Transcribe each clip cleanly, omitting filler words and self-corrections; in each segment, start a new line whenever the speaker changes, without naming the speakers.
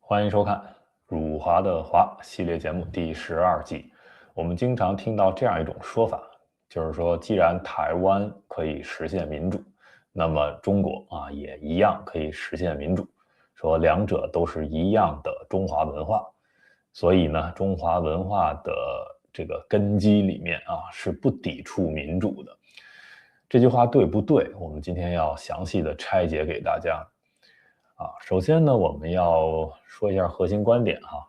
欢迎收看辱华的华系列节目第12季。我们经常听到这样一种说法，就是说，既然台湾可以实现民主，那么中国也一样可以实现民主。说两者都是一样的中华文化，所以呢，中华文化的这个根基里面是不抵触民主的。这句话对不对？我们今天要详细的拆解给大家。首先呢，我们要说一下核心观点哈。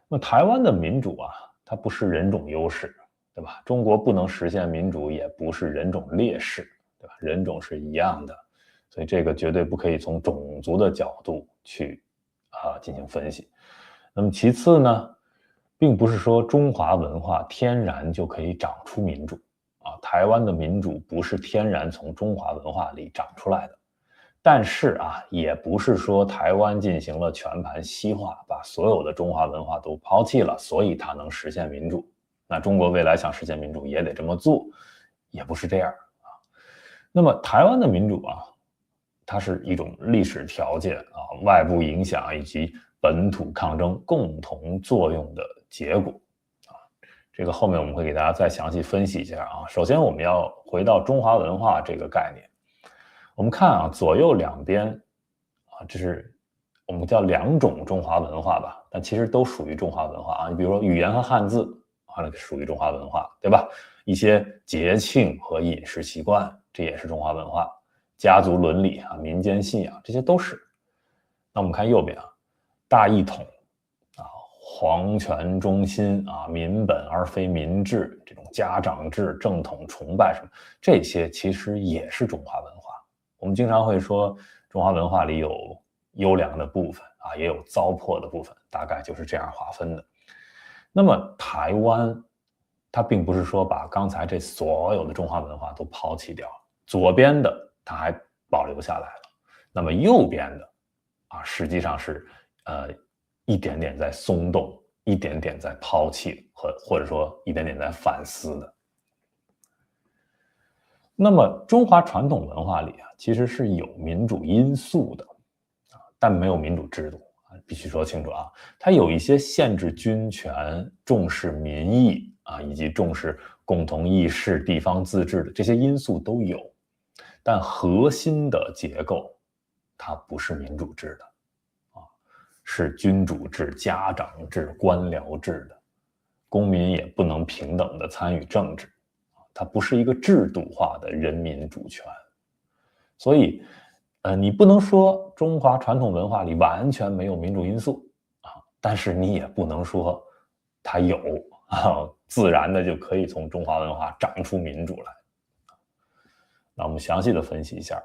那台湾的民主它不是人种优势，对吧？中国不能实现民主，也不是人种劣势，对吧？人种是一样的，所以这个绝对不可以从种族的角度去进行分析。那么其次呢，并不是说中华文化天然就可以长出民主台湾的民主不是天然从中华文化里长出来的。但是也不是说台湾进行了全盘西化，把所有的中华文化都抛弃了，所以它能实现民主。那中国未来想实现民主也得这么做，也不是这样那么台湾的民主它是一种历史条件外部影响以及本土抗争共同作用的结果这个后面我们会给大家再详细分析一下首先我们要回到中华文化这个概念。我们看左右两边这是我们叫两种中华文化吧，但其实都属于中华文化你比如说语言和汉字那个属于中华文化，对吧？一些节庆和饮食习惯，这也是中华文化。家族伦理民间信仰，这些都是。那我们看右边大一统皇权中心民本而非民治，这种家长制、正统崇拜什么，这些其实也是中华文化。我们经常会说中华文化里有优良的部分也有糟粕的部分，大概就是这样划分的。那么台湾它并不是说把刚才这所有的中华文化都抛弃掉，左边的它还保留下来了，那么右边的实际上是一点点在松动，一点点在抛弃，或者说一点点在反思的。那么中华传统文化里其实是有民主因素的但没有民主制度必须说清楚它有一些限制军权、重视民意以及重视共同议事、地方自治的这些因素都有，但核心的结构它不是民主制的是君主制、家长制、官僚制的，公民也不能平等的参与政治。它不是一个制度化的人民主权，所以，你不能说中华传统文化里完全没有民主因素但是你也不能说它有自然的就可以从中华文化长出民主来。那我们详细的分析一下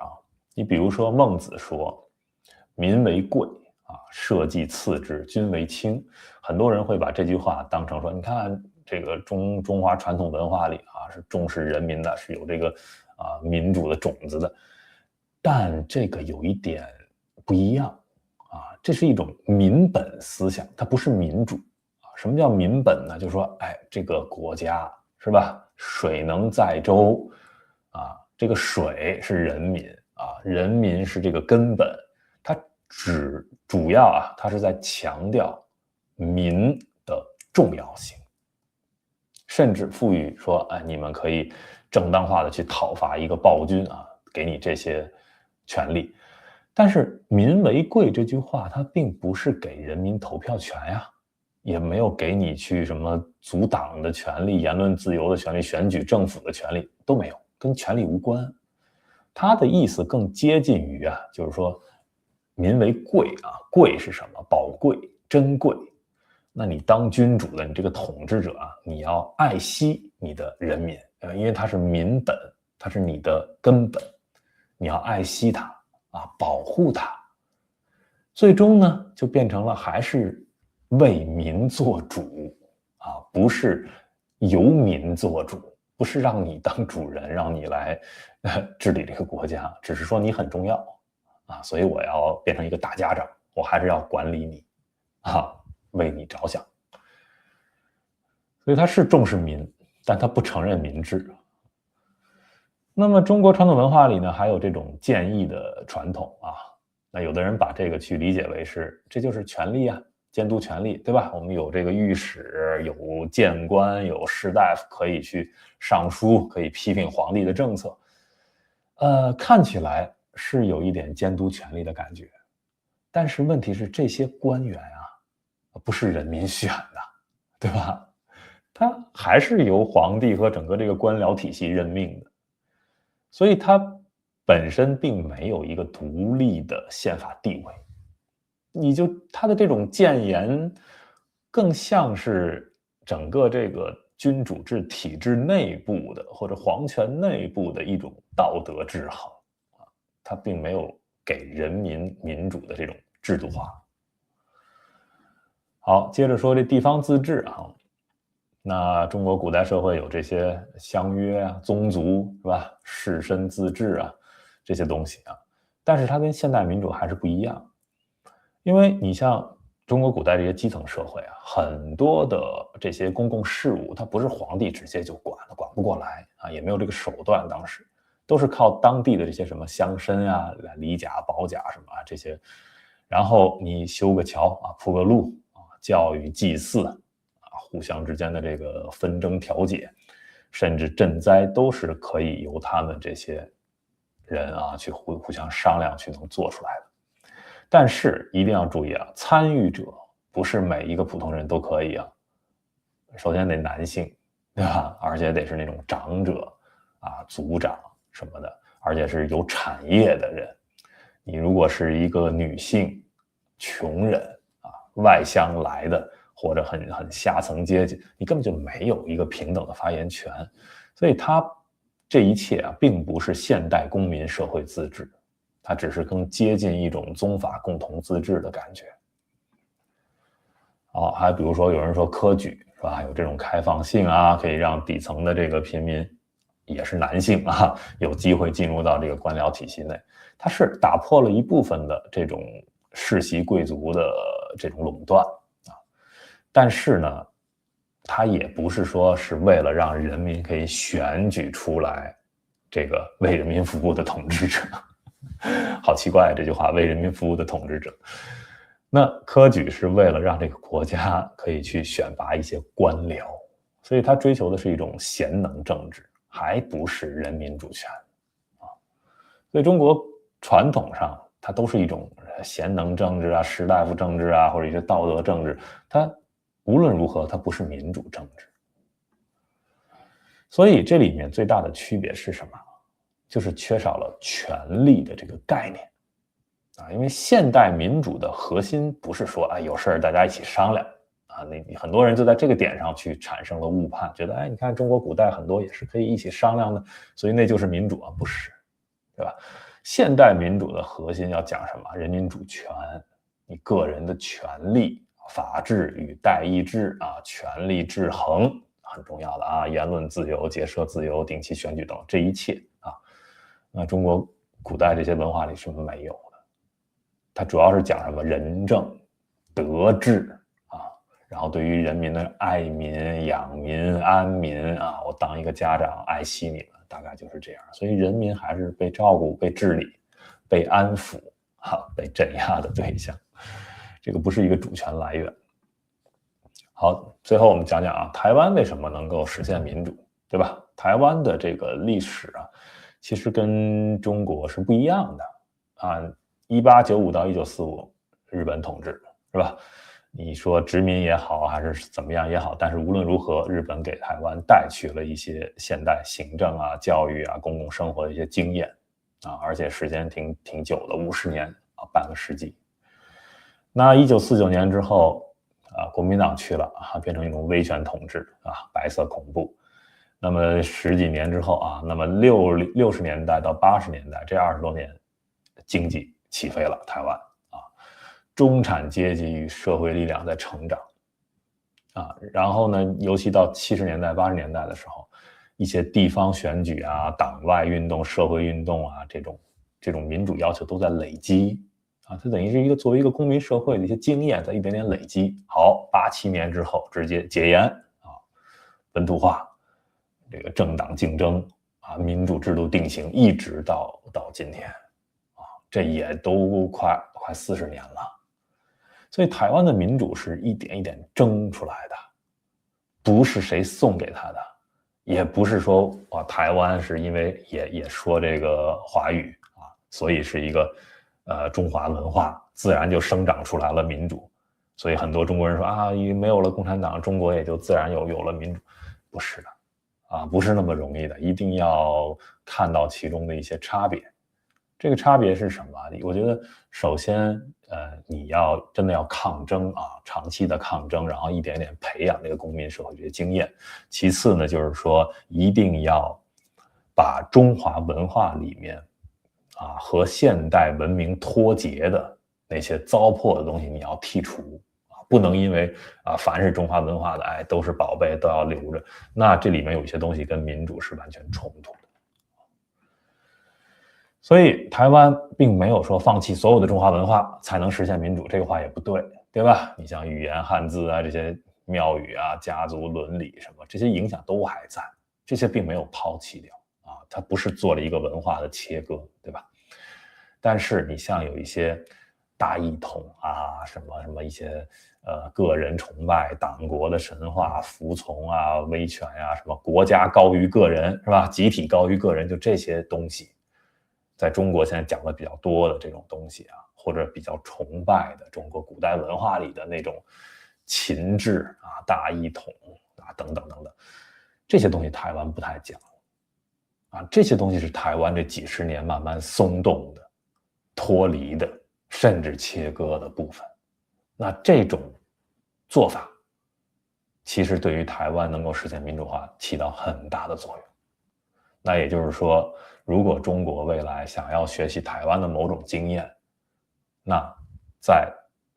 你比如说孟子说“民为贵社稷次之，君为轻”，很多人会把这句话当成说，你看这个中华传统文化里是重视人民的，是有这个民主的种子的，但这个有一点不一样这是一种民本思想，它不是民主什么叫民本呢？就是说这个国家是吧，水能载舟这个水是人民人民是这个根本，它主要它是在强调民的重要性，甚至赋予说你们可以正当化的去讨伐一个暴君给你这些权利。但是民为贵这句话它并不是给人民投票权也没有给你去什么阻挡的权利、言论自由的权利、选举政府的权利，都没有，跟权利无关。它的意思更接近于就是说民为贵贵是什么？宝贵、珍贵。那你当君主的，你这个统治者你要爱惜你的人民因为它是民本，它是你的根本，你要爱惜它保护它。最终呢就变成了还是为民做主不是由民做主，不是让你当主人，让你来治理这个国家，只是说你很重要所以我要变成一个大家长，我还是要管理你为你着想。所以他是重视民，但他不承认民治。那么中国传统文化里呢还有这种建议的传统那有的人把这个去理解为这就是权力啊，监督权力，对吧？我们有这个御史，有谏官，有士大夫可以去上书，可以批评皇帝的政策。看起来是有一点监督权力的感觉，但是问题是这些官员啊，不是人民选的，对吧？他还是由皇帝和整个这个官僚体系任命的，所以他本身并没有一个独立的宪法地位。他的这种谏言，更像是整个这个君主制体制内部的或者皇权内部的一种道德制衡啊，它并没有给人民民主的这种制度化。好，接着说这地方自治啊，那中国古代社会有这些乡约啊、宗族是吧、士绅自治啊这些东西啊，但是它跟现代民主还是不一样。因为你像中国古代这些基层社会啊，很多的这些公共事务，它不是皇帝直接就管的，管不过来啊，也没有这个手段，当时都是靠当地的这些什么乡绅啊、里甲、保甲什么啊这些，然后你修个桥啊、铺个路啊、教育、祭祀啊，互相之间的这个纷争调解，甚至赈灾，都是可以由他们这些人啊去互相商量去能做出来的。但是一定要注意啊，参与者不是每一个普通人都可以啊。首先得男性，对吧？而且得是那种长者啊、族长什么的，而且是有产业的人。你如果是一个女性、穷人啊、外乡来的，或者很下层阶级，你根本就没有一个平等的发言权。所以它这一切啊，并不是现代公民社会自治。它只是更接近一种宗法共同自治的感觉。好，还比如说有人说科举是吧，有这种开放性啊，可以让底层的这个平民，也是男性啊，有机会进入到这个官僚体系内。它是打破了一部分的这种世袭贵族的这种垄断啊，但是呢，它也不是说是为了让人民可以选举出来这个为人民服务的统治者。好奇怪这句话，为人民服务的统治者。那科举是为了让这个国家可以去选拔一些官僚，所以他追求的是一种贤能政治，还不是人民主权啊。所以中国传统上它都是一种贤能政治啊、士大夫政治啊，或者一些道德政治，它无论如何它不是民主政治。所以这里面最大的区别是什么？就是缺少了权力的这个概念啊，因为现代民主的核心不是说有事儿大家一起商量啊，你很多人就在这个点上去产生了误判，觉得你看中国古代很多也是可以一起商量的，所以那就是民主啊，不是，对吧？现代民主的核心要讲什么？人民主权，你个人的权利，法治与代议制啊，权力制衡很重要的啊，言论自由、结社自由、定期选举等这一切啊。那中国古代这些文化里是没有的，它主要是讲什么仁政、德治啊，然后对于人民的爱民、养民、安民啊，我当一个家长爱惜你们，大概就是这样。所以人民还是被照顾、被治理、被安抚被镇压的对象，这个不是一个主权来源。好，最后我们讲讲啊，台湾为什么能够实现民主，对吧？台湾的这个历史啊，其实跟中国是不一样的啊。1895到1945，日本统治是吧？你说殖民也好，还是怎么样也好，但是无论如何，日本给台湾带去了一些现代行政啊、教育啊、公共生活的一些经验啊，而且时间挺久的，50年啊，半个世纪。那1949年之后国民党去了啊，变成一种威权统治啊，白色恐怖。那么10几年之后啊，那么60年代到80年代这20多年，经济起飞了，台湾啊，中产阶级与社会力量在成长啊，然后呢，尤其到70年代、80年代的时候，一些地方选举啊、党外运动、社会运动啊，这种民主要求都在累积啊，它等于是作为一个公民社会的一些经验在一点点累积。好，87年之后直接解严啊，本土化，这个政党竞争啊，民主制度定型，一直到今天啊，这也都快40年了。所以台湾的民主是一点一点争出来的，不是谁送给他的，也不是说台湾是因为也说这个华语啊，所以是一个中华文化，自然就生长出来了民主。所以很多中国人说啊，没有了共产党，中国也就自然有了民主，不是的，啊，不是那么容易的，一定要看到其中的一些差别。这个差别是什么？我觉得首先，你要真的要抗争啊，长期的抗争，然后一点点培养这个公民社会学经验。其次呢，就是说一定要把中华文化里面啊和现代文明脱节的那些糟粕的东西，你要剔除啊，不能因为啊凡是中华文化的，哎，都是宝贝，都要留着。那这里面有一些东西跟民主是完全冲突的。所以台湾并没有说放弃所有的中华文化才能实现民主，这个话也不对，对吧？你像语言、汉字啊，这些庙宇啊、家族伦理什么，这些影响都还在，这些并没有抛弃掉啊，它不是做了一个文化的切割，对吧？但是你像有一些大一统啊，什么一些个人崇拜、党国的神话、服从啊、威权啊，什么国家高于个人，是吧？集体高于个人，就这些东西。在中国现在讲的比较多的这种东西啊，或者比较崇拜的中国古代文化里的那种秦制啊、大一统啊等等等等，这些东西台湾不太讲啊，这些东西是台湾这几十年慢慢松动的、脱离的，甚至切割的部分。那这种做法，其实对于台湾能够实现民主化起到很大的作用。那也就是说，如果中国未来想要学习台湾的某种经验，那在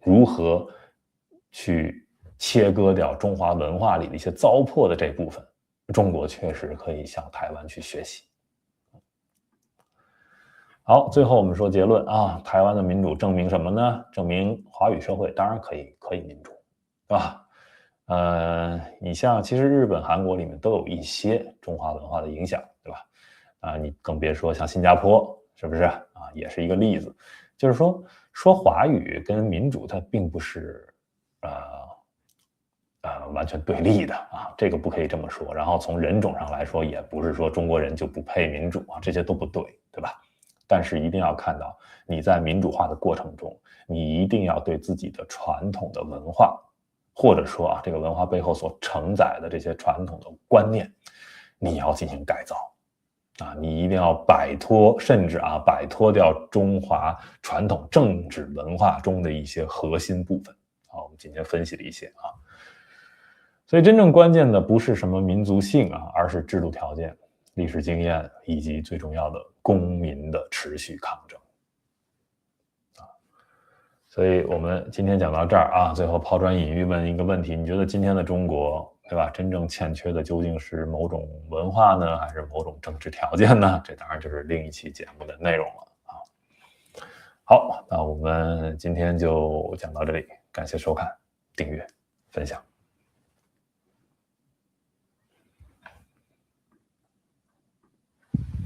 如何去切割掉中华文化里的一些糟粕的这部分，中国确实可以向台湾去学习。好，最后我们说结论啊，台湾的民主证明什么呢？证明华语社会当然可以民主，是吧？你像其实日本、韩国里面都有一些中华文化的影响，对吧？啊，你更别说像新加坡，是不是啊？也是一个例子。就是说华语跟民主它并不是完全对立的啊，这个不可以这么说。然后从人种上来说，也不是说中国人就不配民主啊，这些都不对，对吧？但是一定要看到你在民主化的过程中，你一定要对自己的传统的文化，或者说啊这个文化背后所承载的这些传统的观念，你要进行改造啊，你一定要摆脱，甚至摆脱掉中华传统政治文化中的一些核心部分。好，我们今天分析了一些啊，所以真正关键的不是什么民族性啊，而是制度条件、历史经验以及最重要的公民的持续抗争。所以我们今天讲到这儿啊，最后抛砖引玉问一个问题：你觉得今天的中国，对吧？真正欠缺的究竟是某种文化呢，还是某种政治条件呢？这当然就是另一期节目的内容了啊。好，那我们今天就讲到这里，感谢收看、订阅、分享。